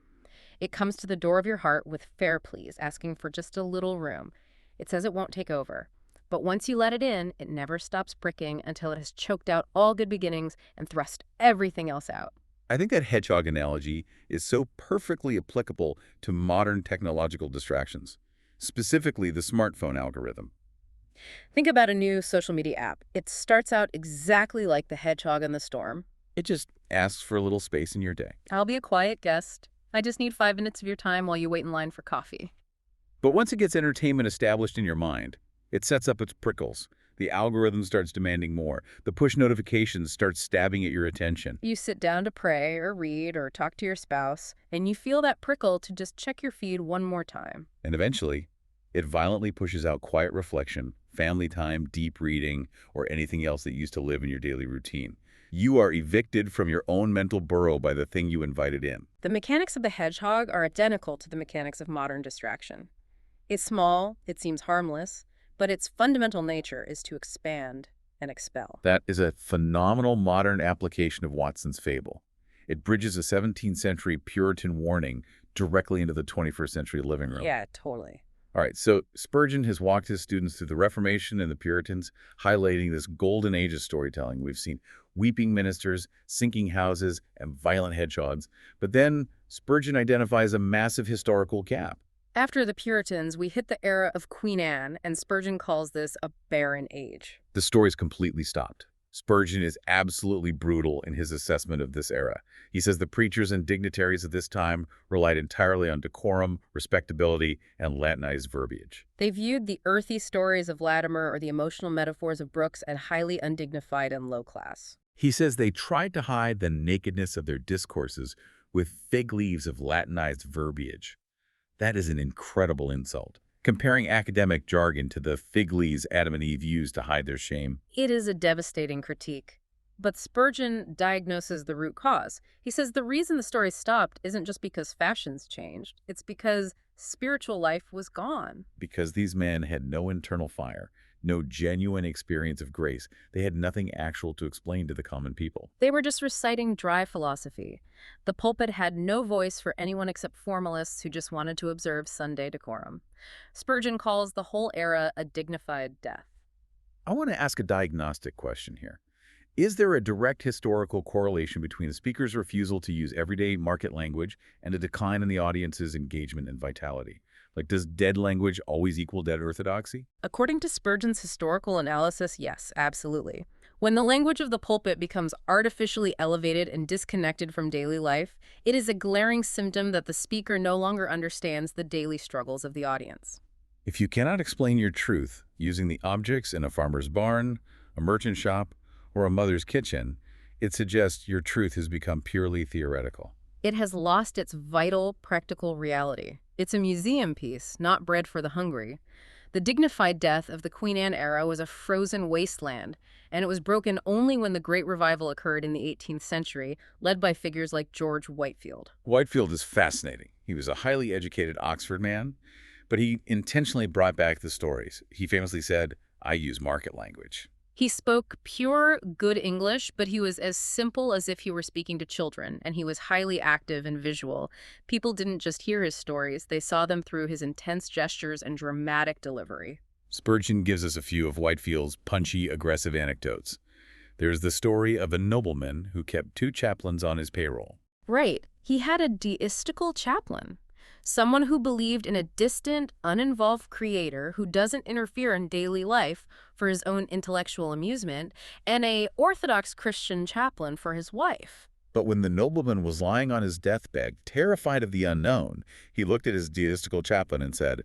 It comes to the door of your heart with fair pleas, asking for just a little room. It says it won't take over. But once you let it in, it never stops pricking until it has choked out all good beginnings and thrust everything else out. I think that hedgehog analogy is so perfectly applicable to modern technological distractions, specifically the smartphone algorithm. Think about a new social media app. It starts out exactly like the hedgehog in the storm. It just asks for a little space in your day. I'll be a quiet guest. I just need 5 minutes of your time while you wait in line for coffee. But once it gets entertainment established in your mind, it sets up its prickles. The algorithm starts demanding more. The push notifications start stabbing at your attention. You sit down to pray or read or talk to your spouse, and you feel that prickle to just check your feed one more time. And eventually, it violently pushes out quiet reflection, family time, deep reading, or anything else that used to live in your daily routine. You are evicted from your own mental burrow by the thing you invited in. The mechanics of the hedgehog are identical to the mechanics of modern distraction. It's small, it seems harmless, but its fundamental nature is to expand and expel. That is a phenomenal modern application of Watson's fable. It bridges a 17th century Puritan warning directly into the 21st century living room. Yeah, totally. All right, so Spurgeon has walked his students through the Reformation and the Puritans, highlighting this golden age of storytelling. We've seen weeping ministers, sinking houses, and violent hedgehogs. But then Spurgeon identifies a massive historical gap. After the Puritans, we hit the era of Queen Anne, and Spurgeon calls this a barren age. The story's completely stopped. Spurgeon is absolutely brutal in his assessment of this era. He says the preachers and dignitaries of this time relied entirely on decorum, respectability, and Latinized verbiage. They viewed the earthy stories of Latimer or the emotional metaphors of Brooks as highly undignified and low class. He says they tried to hide the nakedness of their discourses with fig leaves of Latinized verbiage. That is an incredible insult, comparing academic jargon to the fig leaves Adam and Eve used to hide their shame. It is a devastating critique. But Spurgeon diagnoses the root cause. He says the reason the story stopped isn't just because fashions changed. It's because spiritual life was gone. Because these men had no internal fire, no genuine experience of grace. They had nothing actual to explain to the common people. They were just reciting dry philosophy. The pulpit had no voice for anyone except formalists who just wanted to observe Sunday decorum. Spurgeon calls the whole era a dignified death. I want to ask a diagnostic question here. Is there a direct historical correlation between a speaker's refusal to use everyday market language and a decline in the audience's engagement and vitality? Like, does dead language always equal dead orthodoxy? According to Spurgeon's historical analysis, yes, absolutely. When the language of the pulpit becomes artificially elevated and disconnected from daily life, it is a glaring symptom that the speaker no longer understands the daily struggles of the audience. If you cannot explain your truth using the objects in a farmer's barn, a merchant shop, or a mother's kitchen, it suggests your truth has become purely theoretical. It has lost its vital, practical reality. It's a museum piece, not bread for the hungry. The dignified death of the Queen Anne era was a frozen wasteland, and it was broken only when the Great Revival occurred in the 18th century, led by figures like George Whitefield. Whitefield is fascinating. He was a highly educated Oxford man, but he intentionally brought back the stories. He famously said, "I use market language." He spoke pure, good English, but he was as simple as if he were speaking to children, and he was highly active and visual. People didn't just hear his stories, they saw them through his intense gestures and dramatic delivery. Spurgeon gives us a few of Whitefield's punchy, aggressive anecdotes. There's the story of a nobleman who kept 2 chaplains on his payroll. Right. He had a deistical chaplain. Someone who believed in a distant, uninvolved creator who doesn't interfere in daily life for his own intellectual amusement, and a Orthodox Christian chaplain for his wife. But when the nobleman was lying on his deathbed, terrified of the unknown, he looked at his deistical chaplain and said,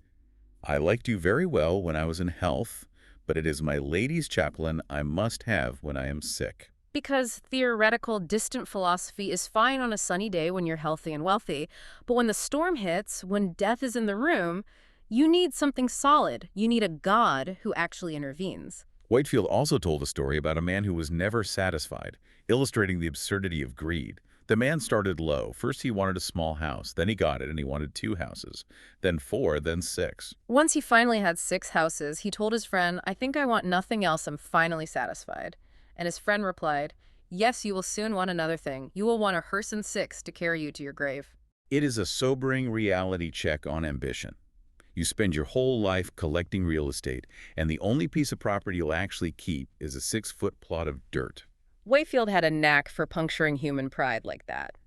"I liked you very well when I was in health, but it is my lady's chaplain I must have when I am sick." Because theoretical, distant philosophy is fine on a sunny day when you're healthy and wealthy, but when the storm hits, when death is in the room, you need something solid. You need a God who actually intervenes. Whitefield also told a story about a man who was never satisfied, illustrating the absurdity of greed. The man started low. First he wanted a small house, then he got it and he wanted 2 houses, then 4, then 6. Once he finally had 6 houses, he told his friend, "I think I want nothing else. I'm finally satisfied." And his friend replied, "Yes, you will soon want another thing. You will want a hearse and 6 to carry you to your grave." It is a sobering reality check on ambition. You spend your whole life collecting real estate, and the only piece of property you'll actually keep is a 6-foot plot of dirt. Whitefield had a knack for puncturing human pride like that.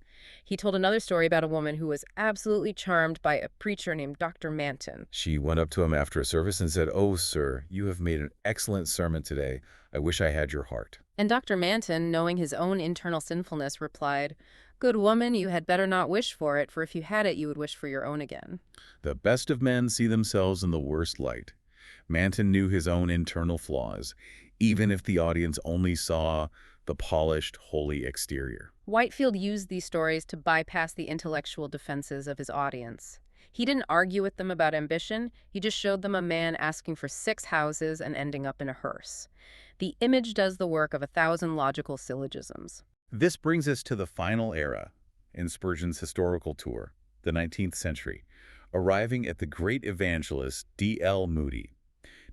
He told another story about a woman who was absolutely charmed by a preacher named Dr. Manton. She went up to him after a service and said, "Oh, sir, you have made an excellent sermon today. I wish I had your heart." And Dr. Manton, knowing his own internal sinfulness, replied, "Good woman, you had better not wish for it, for if you had it, you would wish for your own again." The best of men see themselves in the worst light. Manton knew his own internal flaws, even if the audience only saw the polished, holy exterior. Whitefield used these stories to bypass the intellectual defenses of his audience. He didn't argue with them about ambition, he just showed them a man asking for 6 houses and ending up in a hearse. The image does the work of 1,000 logical syllogisms. This brings us to the final era in Spurgeon's historical tour, the 19th century, arriving at the great evangelist D.L. Moody.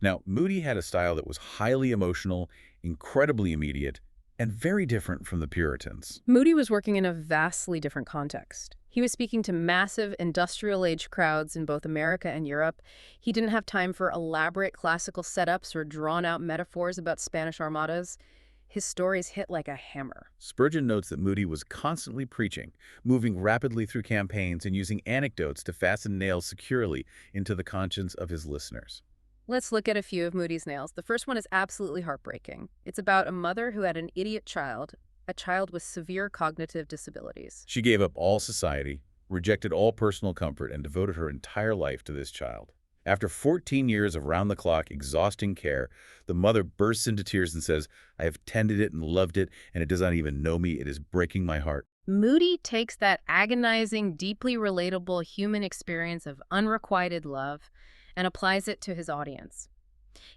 Now, Moody had a style that was highly emotional, incredibly immediate, and very different from the Puritans. Moody was working in a vastly different context. He was speaking to massive industrial-age crowds in both America and Europe. He didn't have time for elaborate classical setups or drawn-out metaphors about Spanish armadas. His stories hit like a hammer. Spurgeon notes that Moody was constantly preaching, moving rapidly through campaigns and using anecdotes to fasten nails securely into the conscience of his listeners. Let's look at a few of Moody's nails. The first one is absolutely heartbreaking. It's about a mother who had an idiot child, a child with severe cognitive disabilities. She gave up all society, rejected all personal comfort, and devoted her entire life to this child. After 14 years of round-the-clock, exhausting care, the mother bursts into tears and says, "I have tended it and loved it, and it does not even know me. It is breaking my heart." Moody takes that agonizing, deeply relatable human experience of unrequited love and applies it to his audience.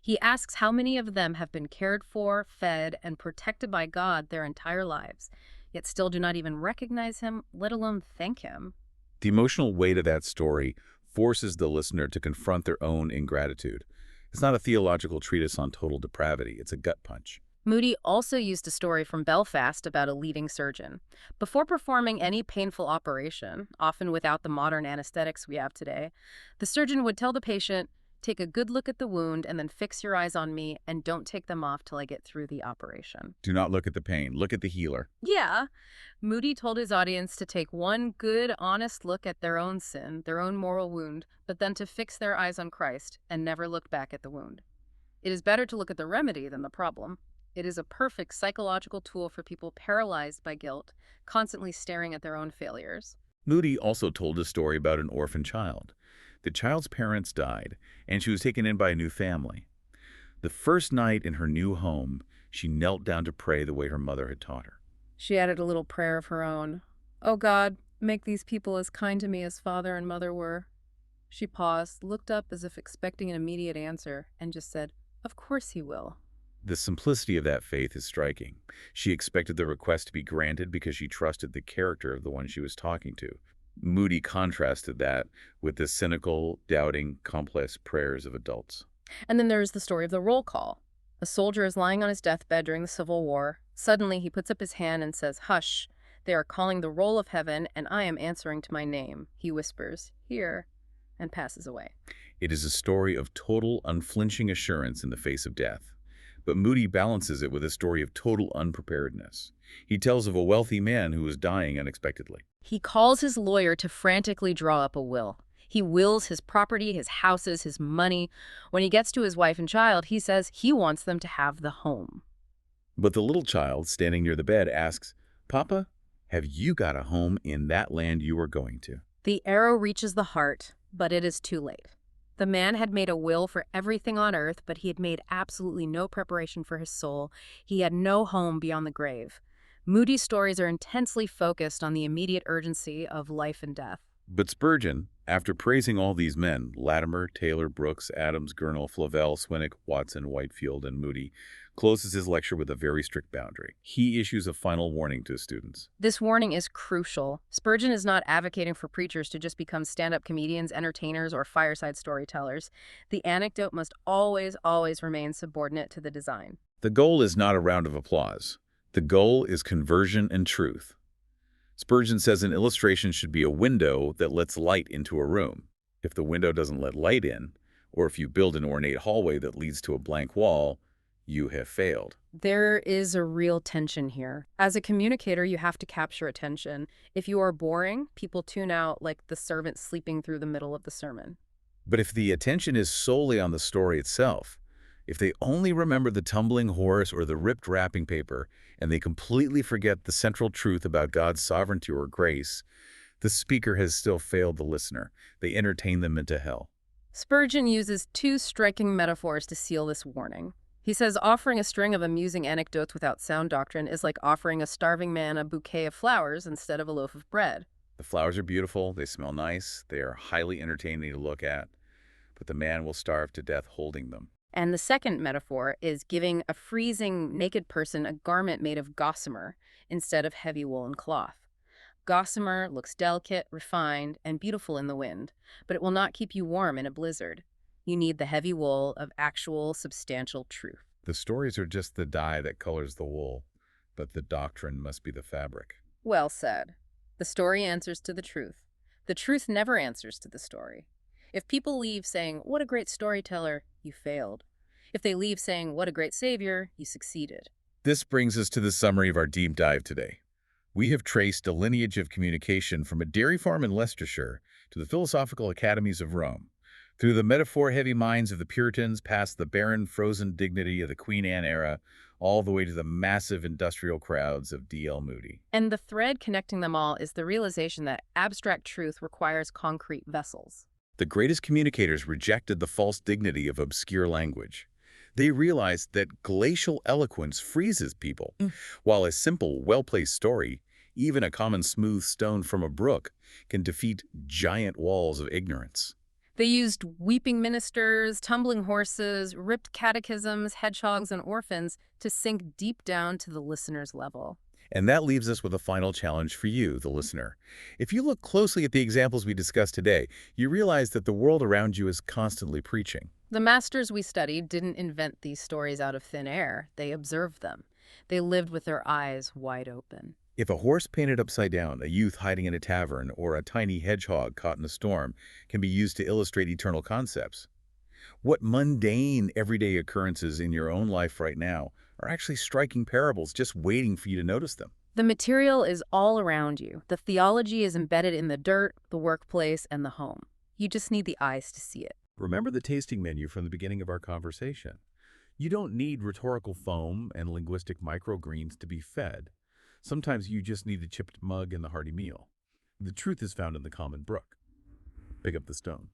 He asks how many of them have been cared for, fed, and protected by God their entire lives, yet still do not even recognize him, let alone thank him. The emotional weight of that story forces the listener to confront their own ingratitude. It's not a theological treatise on total depravity. It's a gut punch. Moody also used a story from Belfast about a leading surgeon. Before performing any painful operation, often without the modern anesthetics we have today, the surgeon would tell the patient, "Take a good look at the wound and then fix your eyes on me and don't take them off till I get through the operation." Do not look at the pain. Look at the healer. Yeah, Moody told his audience to take one good, honest look at their own sin, their own moral wound, but then to fix their eyes on Christ and never look back at the wound. It is better to look at the remedy than the problem. It is a perfect psychological tool for people paralyzed by guilt, constantly staring at their own failures. Moody also told a story about an orphan child. The child's parents died, and she was taken in by a new family. The first night in her new home, she knelt down to pray the way her mother had taught her. She added a little prayer of her own. "Oh God, make these people as kind to me as father and mother were." She paused, looked up as if expecting an immediate answer, and just said, "Of course he will." The simplicity of that faith is striking. She expected the request to be granted because she trusted the character of the one she was talking to. Moody contrasted that with the cynical, doubting, complex prayers of adults. And then there's the story of the roll call. A soldier is lying on his deathbed during the Civil War. Suddenly, he puts up his hand and says, "Hush, they are calling the roll of heaven, and I am answering to my name." He whispers, "Here," and passes away. It is a story of total, unflinching assurance in the face of death. But Moody balances it with a story of total unpreparedness. He tells of a wealthy man who was dying unexpectedly. He calls his lawyer to frantically draw up a will. He wills his property, his houses, his money. When he gets to his wife and child, he says he wants them to have the home. But the little child standing near the bed asks, "Papa, have you got a home in that land you are going to?" The arrow reaches the heart, but it is too late. The man had made a will for everything on earth, but he had made absolutely no preparation for his soul. He had no home beyond the grave. Moody's stories are intensely focused on the immediate urgency of life and death. But Spurgeon, after praising all these men, Latimer, Taylor, Brooks, Adams, Gurnall, Flavel, Swinnock, Watson, Whitefield, and Moody, closes his lecture with a very strict boundary. He issues a final warning to his students. This warning is crucial. Spurgeon is not advocating for preachers to just become stand-up comedians, entertainers, or fireside storytellers. The anecdote must always, always remain subordinate to the design. The goal is not a round of applause. The goal is conversion and truth. Spurgeon says an illustration should be a window that lets light into a room. If the window doesn't let light in, or if you build an ornate hallway that leads to a blank wall, you have failed. There is a real tension here. As a communicator, you have to capture attention. If you are boring, people tune out like the servant sleeping through the middle of the sermon. But if the attention is solely on the story itself, if they only remember the tumbling horse or the ripped wrapping paper, and they completely forget the central truth about God's sovereignty or grace, the speaker has still failed the listener. They entertain them into hell. Spurgeon uses two striking metaphors to seal this warning. He says offering a string of amusing anecdotes without sound doctrine is like offering a starving man a bouquet of flowers instead of a loaf of bread. The flowers are beautiful, they smell nice, they are highly entertaining to look at, but the man will starve to death holding them. And the second metaphor is giving a freezing, naked person a garment made of gossamer instead of heavy woolen cloth. Gossamer looks delicate, refined, and beautiful in the wind, but it will not keep you warm in a blizzard. You need the heavy wool of actual, substantial truth. The stories are just the dye that colors the wool. but the doctrine must be the fabric. Well said. The story answers to the truth. The truth never answers to the story. If people leave saying, "What a great storyteller," you failed. If they leave saying, "What a great savior," you succeeded. This brings us to the summary of our deep dive today. We have traced a lineage of communication from a dairy farm in Leicestershire to the philosophical academies of Rome, through the metaphor-heavy minds of the Puritans, past the barren, frozen dignity of the Queen Anne era, all the way to the massive industrial crowds of D.L. Moody. And the thread connecting them all is the realization that abstract truth requires concrete vessels. The greatest communicators rejected the false dignity of obscure language. They realized that glacial eloquence freezes people, while a simple, well-placed story, even a common smooth stone from a brook, can defeat giant walls of ignorance. They used weeping ministers, tumbling horses, ripped catechisms, hedgehogs, and orphans to sink deep down to the listener's level. And that leaves us with a final challenge for you, the listener. If you look closely at the examples we discussed today, you realize that the world around you is constantly preaching. The masters we studied didn't invent these stories out of thin air. They observed them. They lived with their eyes wide open. If a horse painted upside down, a youth hiding in a tavern, or a tiny hedgehog caught in a storm can be used to illustrate eternal concepts, what mundane, everyday occurrences in your own life right now are actually striking parables just waiting for you to notice them? The material is all around you. The theology is embedded in the dirt, the workplace, and the home. You just need the eyes to see it. Remember the tasting menu from the beginning of our conversation. You don't need rhetorical foam and linguistic microgreens to be fed. Sometimes you just need the chipped mug and the hearty meal. The truth is found in the common brook. Pick up the stone.